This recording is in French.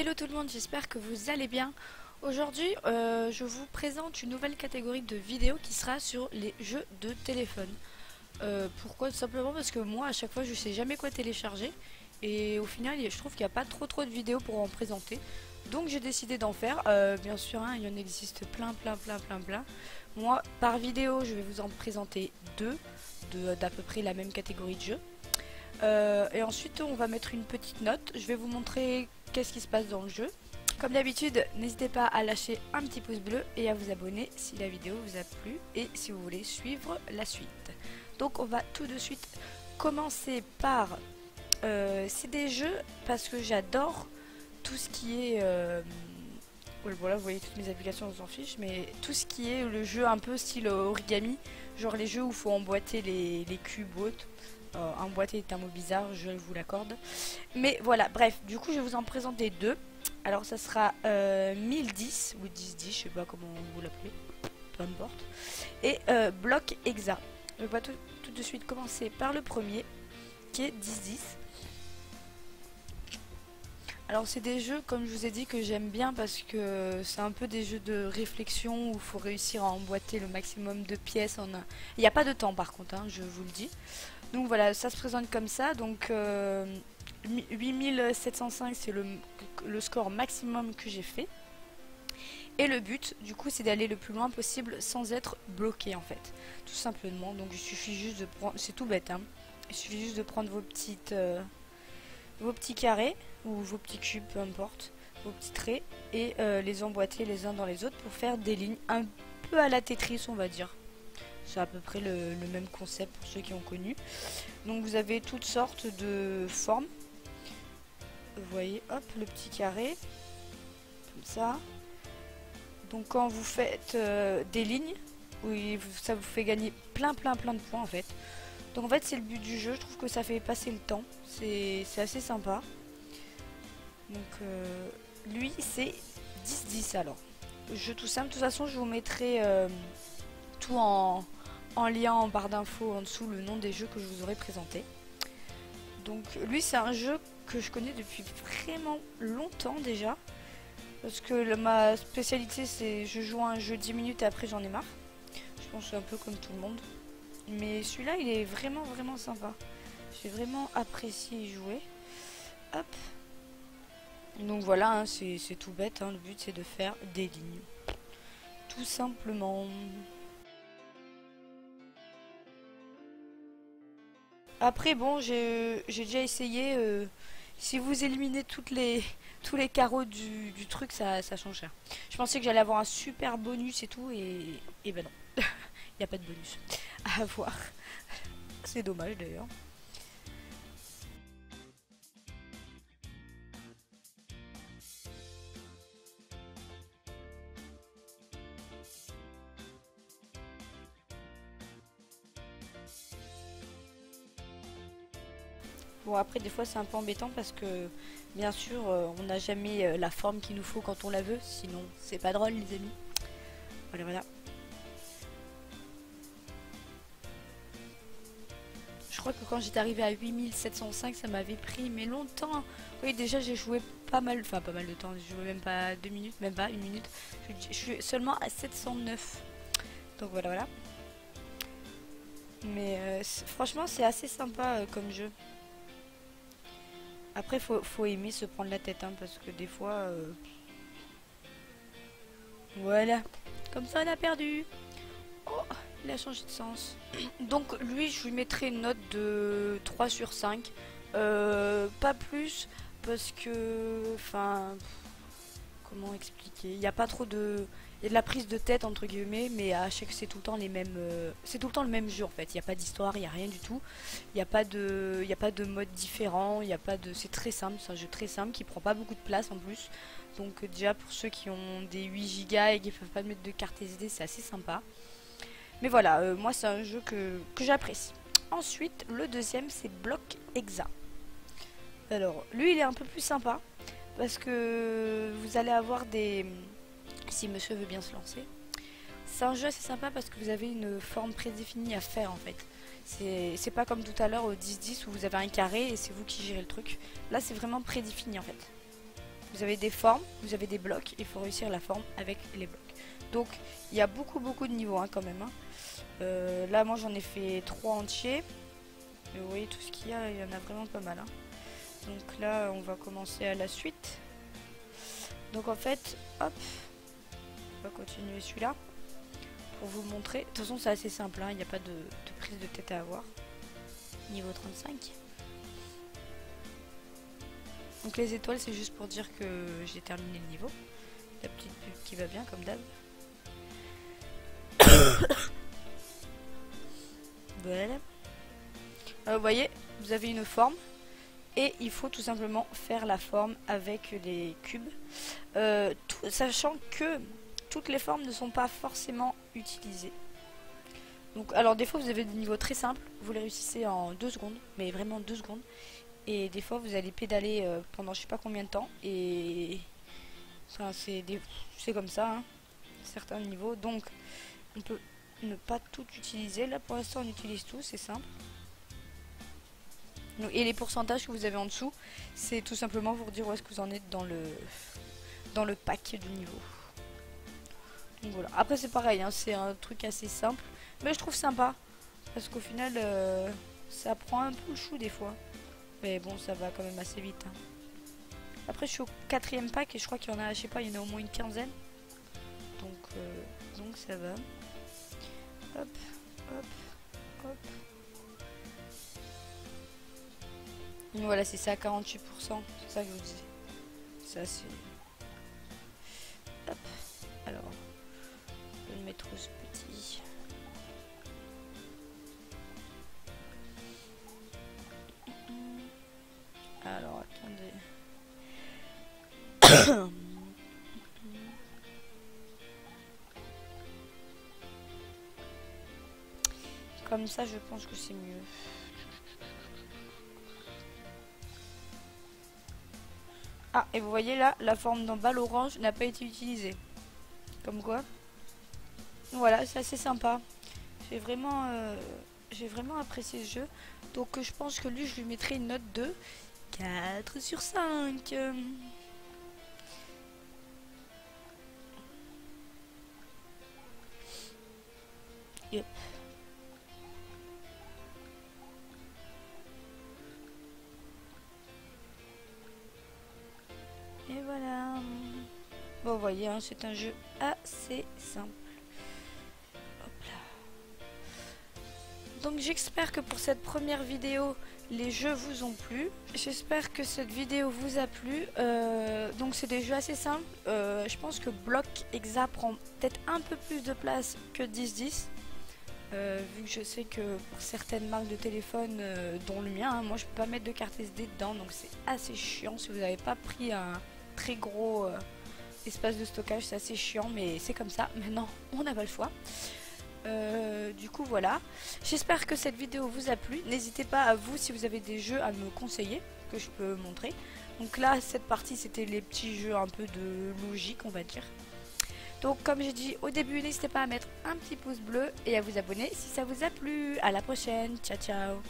Hello tout le monde, j'espère que vous allez bien. Aujourd'hui, je vous présente une nouvelle catégorie de vidéos qui sera sur les jeux de téléphone. Pourquoi? Tout simplement parce que moi, à chaque fois, je sais jamais quoi télécharger. Et au final, je trouve qu'il n'y a pas trop de vidéos pour en présenter. Donc j'ai décidé d'en faire. Bien sûr, hein, il y en existe plein. Moi, par vidéo, je vais vous en présenter deux d'à peu près la même catégorie de jeux. Et ensuite on va mettre une petite note. Je vais vous montrer qu'est-ce qui se passe dans le jeu. Comme d'habitude, n'hésitez pas à lâcher un petit pouce bleu et à vous abonner si la vidéo vous a plu et si vous voulez suivre la suite. Donc on va tout de suite commencer par c'est des jeux parce que j'adore tout ce qui est voilà, vous voyez toutes mes applications, on s'en fiche, mais tout ce qui est le jeu un peu style origami, genre les jeux où il faut emboîter les cubes ou autres. Emboîter est un mot bizarre, je vous l'accorde. Mais voilà, bref, du coup je vais vous en présenter deux. Alors ça sera 1010 ou 1010, je sais pas comment vous l'appelez, peu importe. Et Block Hexa. Je vais tout de suite commencer par le premier, qui est 1010. Alors c'est des jeux, comme je vous ai dit, que j'aime bien parce que c'est un peu des jeux de réflexion où il faut réussir à emboîter le maximum de pièces. Il n'y a pas de temps par contre, hein, je vous le dis. Donc voilà, ça se présente comme ça. Donc 8705 c'est le score maximum que j'ai fait. Et le but du coup c'est d'aller le plus loin possible sans être bloqué en fait. Tout simplement. Donc il suffit juste de prendre, c'est tout bête hein. Il suffit juste de prendre vos petits carrés ou vos petits cubes, peu importe, vos petits traits et les emboîter les uns dans les autres pour faire des lignes un peu à la Tetris on va dire. C'est à peu près le même concept pour ceux qui ont connu. Donc vous avez toutes sortes de formes. Vous voyez, hop, le petit carré. Comme ça. Donc quand vous faites des lignes, oui, ça vous fait gagner plein de points en fait. Donc en fait c'est le but du jeu. Je trouve que ça fait passer le temps. C'est assez sympa. Donc lui c'est 10-10 alors. Jeu tout simple. De toute façon je vous mettrai tout en lien en barre d'infos en dessous le nom des jeux que je vous aurai présentés. Donc lui c'est un jeu que je connais depuis vraiment longtemps déjà. Parce que ma spécialité c'est je joue à un jeu 10 minutes et après j'en ai marre. Je pense que c'est un peu comme tout le monde. Mais celui-là il est vraiment sympa. J'ai vraiment apprécié y jouer. Hop. Donc voilà, hein, c'est tout bête. Hein, le but c'est de faire des lignes. Tout simplement. Après bon j'ai déjà essayé si vous éliminez tous les carreaux du truc ça change rien. Je pensais que j'allais avoir un super bonus et tout et ben non. Il n'y a pas de bonus à avoir. C'est dommage d'ailleurs. Bon après des fois c'est un peu embêtant parce que bien sûr on n'a jamais la forme qu'il nous faut quand on la veut, sinon c'est pas drôle les amis. Voilà. Je crois que quand j'étais arrivé à 8705 ça m'avait pris mais longtemps. Oui déjà j'ai joué pas mal de temps, j'ai joué même pas 2 minutes, même pas 1 minute. Je suis seulement à 709. Donc voilà. Mais franchement c'est assez sympa comme jeu. Après, faut aimer se prendre la tête, hein, parce que des fois... Voilà. Comme ça, on a perdu. Oh, il a changé de sens. Donc, lui, je lui mettrai une note de 3 sur 5. Pas plus, parce que... Enfin... Comment expliquer? Il n'y a pas trop de... Il y a de la prise de tête, entre guillemets, mais à chaque c'est tout le temps les mêmes... c'est tout le temps le même jeu, en fait. Il n'y a pas d'histoire, il n'y a rien du tout. Il n'y a pas de mode différent, il n'y a pas de... C'est très simple, c'est un jeu très simple qui prend pas beaucoup de place en plus. Donc déjà pour ceux qui ont des 8 Go et qui ne peuvent pas mettre de carte SD, c'est assez sympa. Mais voilà, moi c'est un jeu que j'apprécie. Ensuite, le deuxième c'est Block Hexa. Alors, lui il est un peu plus sympa parce que vous allez avoir des... Si monsieur veut bien se lancer. C'est un jeu assez sympa parce que vous avez une forme prédéfinie à faire en fait. C'est pas comme tout à l'heure au 10-10 où vous avez un carré et c'est vous qui gérez le truc. Là c'est vraiment prédéfini en fait. Vous avez des formes, vous avez des blocs, il faut réussir la forme avec les blocs. Donc il y a beaucoup de niveaux hein, quand même. Hein. Là moi j'en ai fait 3 entiers. Et vous voyez tout ce qu'il y a, il y en a vraiment pas mal. Hein. Donc là on va commencer à la suite. Donc en fait, hop, on va continuer celui-là. Pour vous montrer. De toute façon c'est assez simple, hein. Il n'y a pas de prise de tête à avoir. Niveau 35. Donc les étoiles c'est juste pour dire que j'ai terminé le niveau. La petite pub qui va bien comme d'hab. Voilà. Vous voyez, vous avez une forme. Et il faut tout simplement faire la forme avec les cubes. Sachant que toutes les formes ne sont pas forcément utilisées. Donc, alors des fois vous avez des niveaux très simples. Vous les réussissez en 2 secondes. Mais vraiment 2 secondes. Et des fois vous allez pédaler pendant je sais pas combien de temps. Et enfin, c'est comme ça. Hein, certains niveaux. Donc on peut ne pas tout utiliser. Là pour l'instant on utilise tout. C'est simple. Et les pourcentages que vous avez en dessous, c'est tout simplement pour dire où est-ce que vous en êtes dans le pack du niveau. Donc voilà. Après c'est pareil, hein, c'est un truc assez simple, mais je trouve sympa parce qu'au final ça prend un peu le chou des fois. Mais bon, ça va quand même assez vite. Hein. Après je suis au 4e pack et je crois qu'il y en a, je sais pas, il y en a au moins une quinzaine. Donc ça va. Hop, hop, hop. Voilà, c'est ça, 48%. C'est ça que je vous disais. Ça, c'est... Hop. Alors, je vais le mettre ce petit. Alors, attendez. Comme ça, je pense que c'est mieux. Ah, et vous voyez là, la forme d'en bas, l'orange, n'a pas été utilisée. Comme quoi. Voilà, c'est assez sympa. J'ai vraiment apprécié ce jeu. Donc je pense que lui, je lui mettrai une note de 4 sur 5. Yep. Et voilà. Bon, vous voyez, hein, c'est un jeu assez simple. Hop là. Donc j'espère que pour cette première vidéo, les jeux vous ont plu. J'espère que cette vidéo vous a plu. Donc c'est des jeux assez simples. Je pense que Block Exa prend peut-être un peu plus de place que 1010. Vu que je sais que pour certaines marques de téléphone, dont le mien, hein, moi je peux pas mettre de carte SD dedans. Donc c'est assez chiant si vous n'avez pas pris un très gros espace de stockage. C'est assez chiant, mais c'est comme ça. Maintenant, on n'a pas le choix. Du coup voilà, j'espère que cette vidéo vous a plu. N'hésitez pas à vous, si vous avez des jeux à me conseiller que je peux montrer. Donc là cette partie c'était les petits jeux un peu de logique on va dire. Donc comme j'ai dit au début, n'hésitez pas à mettre un petit pouce bleu et à vous abonner si ça vous a plu. À la prochaine, ciao ciao.